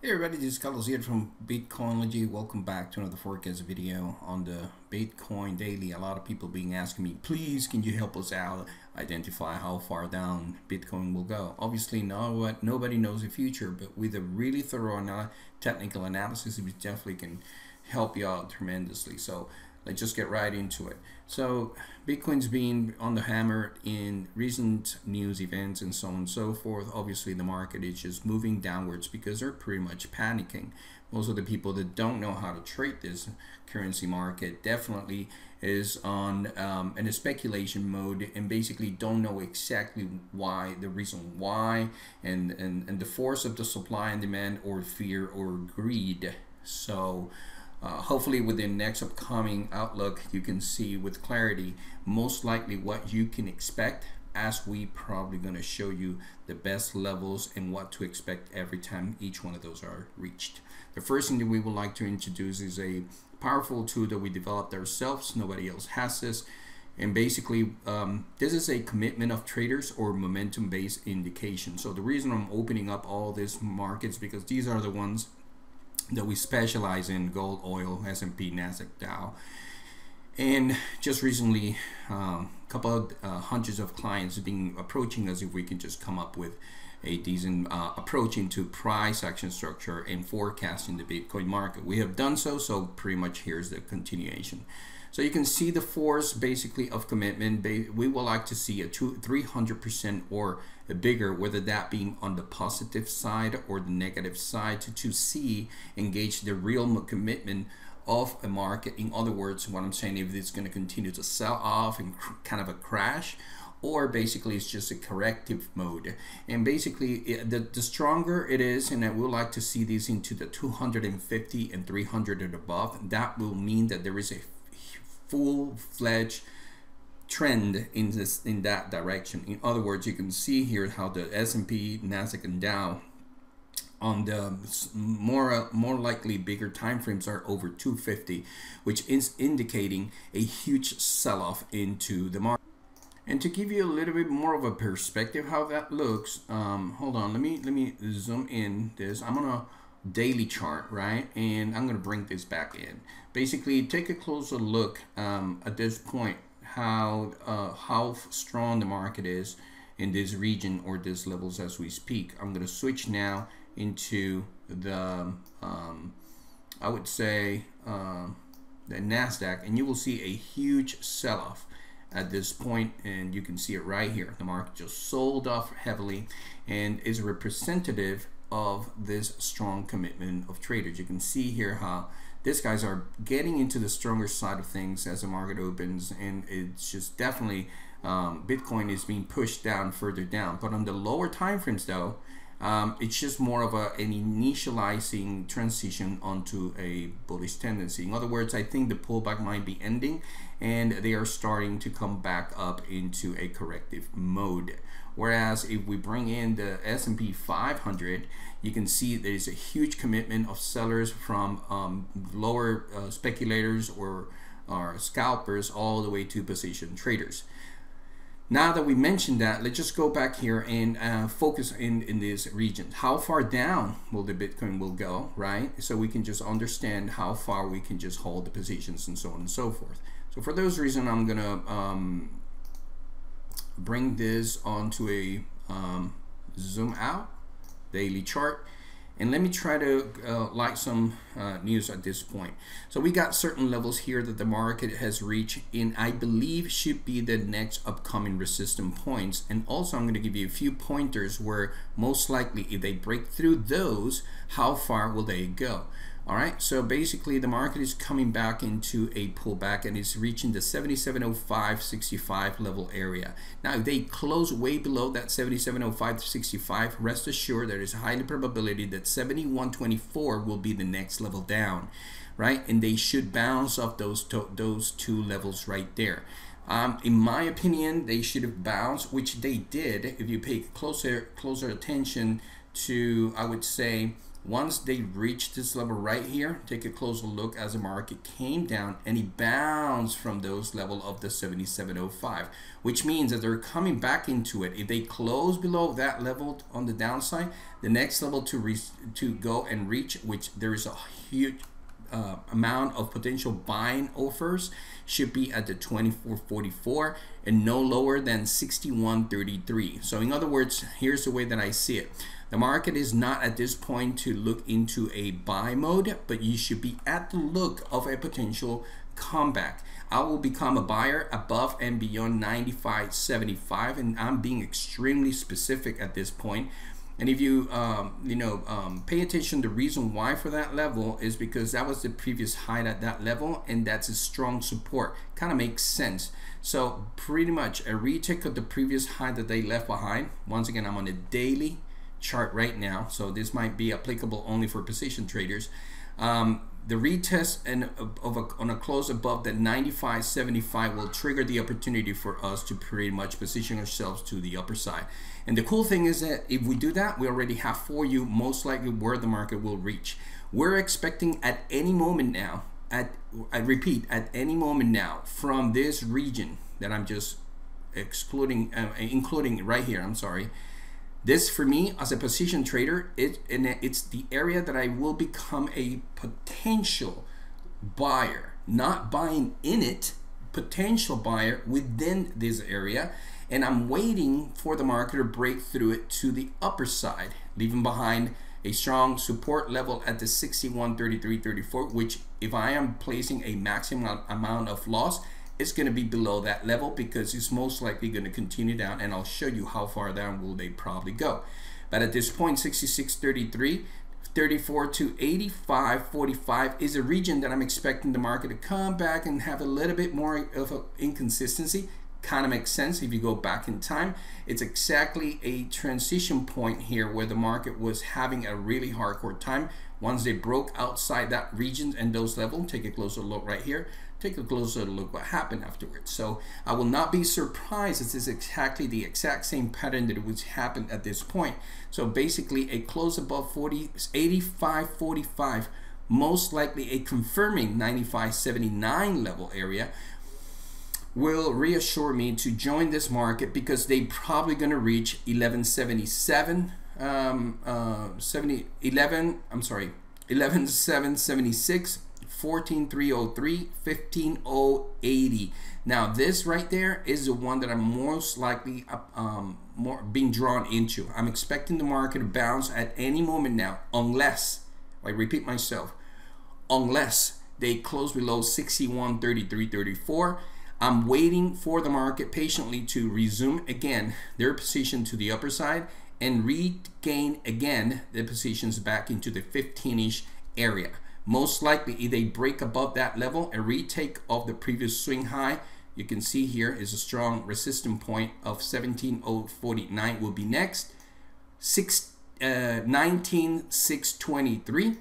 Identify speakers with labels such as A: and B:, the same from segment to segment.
A: Hey everybody, this is Carlos here from Bitcoinology. Welcome back to another forecast video on the Bitcoin Daily. A lot of people being asking me, please can you help us out identify how far down Bitcoin will go. Obviously nobody knows the future, but with a really thorough technical analysis, we definitely can help you out tremendously. So let's just get right into it. So Bitcoin's been on the hammer in recent news events and so on and so forth. Obviously the market is just moving downwards because they're pretty much panicking. Most of the people that don't know how to trade this currency market definitely is on in a speculation mode and basically don't know exactly why, the reason why, and the force of the supply and demand, or fear or greed. So hopefully with the next upcoming outlook you can see with clarity most likely what you can expect, as we probably going to show you the best levels and what to expect every time each one of those are reached. The first thing that we would like to introduce is a powerful tool that we developed ourselves. Nobody else has this, and basically this is a commitment of traders or momentum based indication. So the reason I'm opening up all these markets because these are the ones that we specialize in: gold, oil, S&P, Nasdaq, Dow. And just recently a couple of hundreds of clients have been approaching us if we can just come up with a decent approach into price action structure and forecasting the Bitcoin market. We have done so, so pretty much here's the continuation. So you can see the force basically of commitment. We would like to see a 300% or bigger, whether that being on the positive side or the negative side, to see engage the real commitment of a market. In other words, what I'm saying, if it's going to continue to sell off and kind of a crash, or basically it's just a corrective mode. And basically the stronger it is, and I would like to see these into the 250 and 300 and above, that will mean that there is a full-fledged trend in that direction. In other words, you can see here how the S&P, Nasdaq, and Dow on the more likely bigger time frames are over 250, which is indicating a huge sell-off into the market. And to give you a little bit more of a perspective how that looks, hold on, let me zoom in this. I'm gonna daily chart, right, and I'm gonna bring this back in. Basically take a closer look at this point how strong the market is in this region or these levels as we speak. I'm gonna switch now into the I would say the Nasdaq, and you will see a huge sell-off at this point, and you can see it right here. The market just sold off heavily and is representative of this strong commitment of traders. You can see here how these guys are getting into the stronger side of things as the market opens, and it's just definitely Bitcoin is being pushed down further down. But on the lower time frames though, it's just more of an initializing transition onto a bullish tendency. In other words, I think the pullback might be ending and they are starting to come back up into a corrective mode. Whereas if we bring in the S&P 500, you can see there's a huge commitment of sellers from lower speculators or scalpers all the way to position traders. Now that we mentioned that, let's just go back here and focus in this region. How far down will the Bitcoin will go, right? So we can just understand how far we can just hold the positions and so on and so forth. So for those reasons, I'm gonna bring this onto a zoom out daily chart. And let me try to light some news at this point. So we got certain levels here that the market has reached, and I believe should be the next upcoming resistance points. And also I'm going to give you a few pointers where most likely if they break through those, how far will they go? All right, so basically the market is coming back into a pullback and it's reaching the 77.0565 level area. Now if they close way below that 77.0565, rest assured there is a high probability that 71.24 will be the next level down, right? And they should bounce off those two levels right there. In my opinion, they should have bounced, which they did if you pay closer attention to, I would say, once they reach this level right here, take a closer look as the market came down and it bounced from those level of the 77.05, which means that they're coming back into it. If they close below that level on the downside, the next level to go and reach, which there is a huge amount of potential buying offers, should be at the 24.44 and no lower than 61.33. So in other words, here's the way that I see it. The market is not at this point to look into a buy mode, but you should be at the look of a potential comeback. I will become a buyer above and beyond 95.75, and I'm being extremely specific at this point. And if you pay attention, the reason why for that level is because that was the previous high at that level, and that's a strong support. Kind of makes sense. So pretty much a retake of the previous high that they left behind. Once again, I'm on a daily chart right now, so this might be applicable only for position traders. The retest on a close above the 95.75 will trigger the opportunity for us to pretty much position ourselves to the upper side. And the cool thing is that if we do that, we already have for you most likely where the market will reach. We're expecting at any moment now, I repeat, at any moment now, from this region that I'm just including right here, I'm sorry. This for me as a position trader, it's the area that I will become a potential buyer, not buying in it, potential buyer within this area. And I'm waiting for the market to break through it to the upper side, leaving behind a strong support level at the 61.33.34, which if I am placing a maximum amount of loss, it's going to be below that level because it's most likely going to continue down, and I'll show you how far down will they probably go. But at this point, 66.33, 34 to 85.45 is a region that I'm expecting the market to come back and have a little bit more of an inconsistency. Kind of makes sense if you go back in time. It's exactly a transition point here where the market was having a really hardcore time. Once they broke outside that region and those levels, take a closer look right here. Take a closer look what happened afterwards. So I will not be surprised. This is exactly the exact same pattern that would happen at this point. So basically a close above 85.45, most likely a confirming 95.79 level area, will reassure me to join this market because they probably going to reach 1177 11.776, 14.303, 15.080. Now this right there is the one that I'm most likely more being drawn into. I'm expecting the market to bounce at any moment now, unless, I repeat myself, unless they close below 61.33.34. I'm waiting for the market patiently to resume again their position to the upper side and regain again the positions back into the 15-ish area. Most likely, if they break above that level, a retake of the previous swing high, you can see here is a strong resistance point of 17.049 will be next. 19.623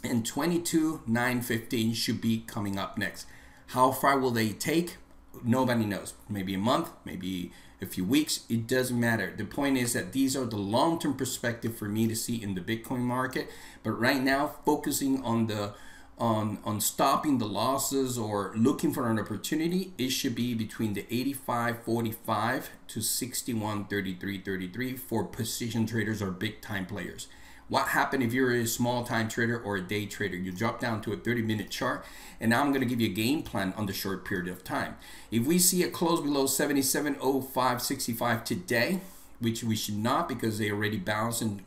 A: and 22.915 should be coming up next. How far will they take? Nobody knows. Maybe a month, maybe a few weeks. It doesn't matter. The point is that these are the long-term perspective for me to see in the Bitcoin market. But right now, focusing on the on stopping the losses or looking for an opportunity, it should be between the 85.45 to 61.33.33 for position traders or big time players. What happened if you're a small time trader or a day trader? You drop down to a 30-minute chart, and now I'm going to give you a game plan on the short period of time. If we see a close below 77.0565 today, which we should not because they already bounced and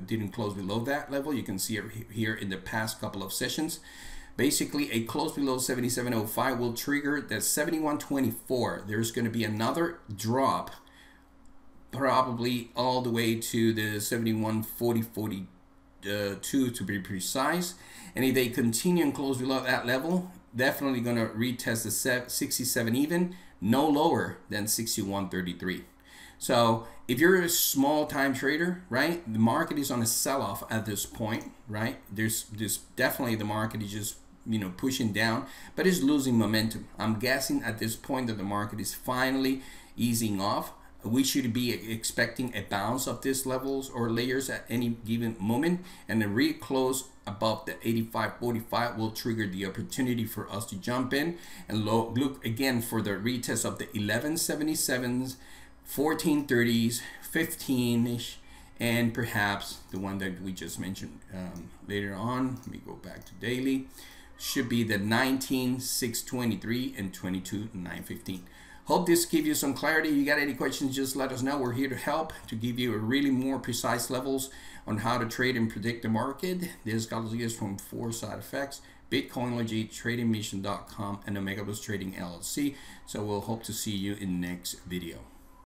A: didn't close below that level. You can see it here in the past couple of sessions. Basically, a close below 77.05 will trigger the 71.24. There's going to be another drop, probably all the way to the 71.40.42 to be precise. And if they continue and close below that level, definitely going to retest the 67 even, no lower than 61.33. So if you're a small time trader, right, the market is on a sell-off at this point, right? There's definitely the market is just, pushing down, but it's losing momentum. I'm guessing at this point that the market is finally easing off. we should be expecting a bounce of these levels or layers at any given moment, and the reclose above the 85.45 will trigger the opportunity for us to jump in and look again for the retest of the 1177s, 1430s, 15ish, and perhaps the one that we just mentioned later on. Let me go back to daily. Should be the 19,623 and 22,915. Hope this gives you some clarity. You got any questions, just let us know. We're here to help, to give you a really more precise levels on how to trade and predict the market. This is Carlos Diaz from Foresight FX, Bitcoinology, TradingMission.com, and Omega Bus Trading LLC. So we'll hope to see you in the next video.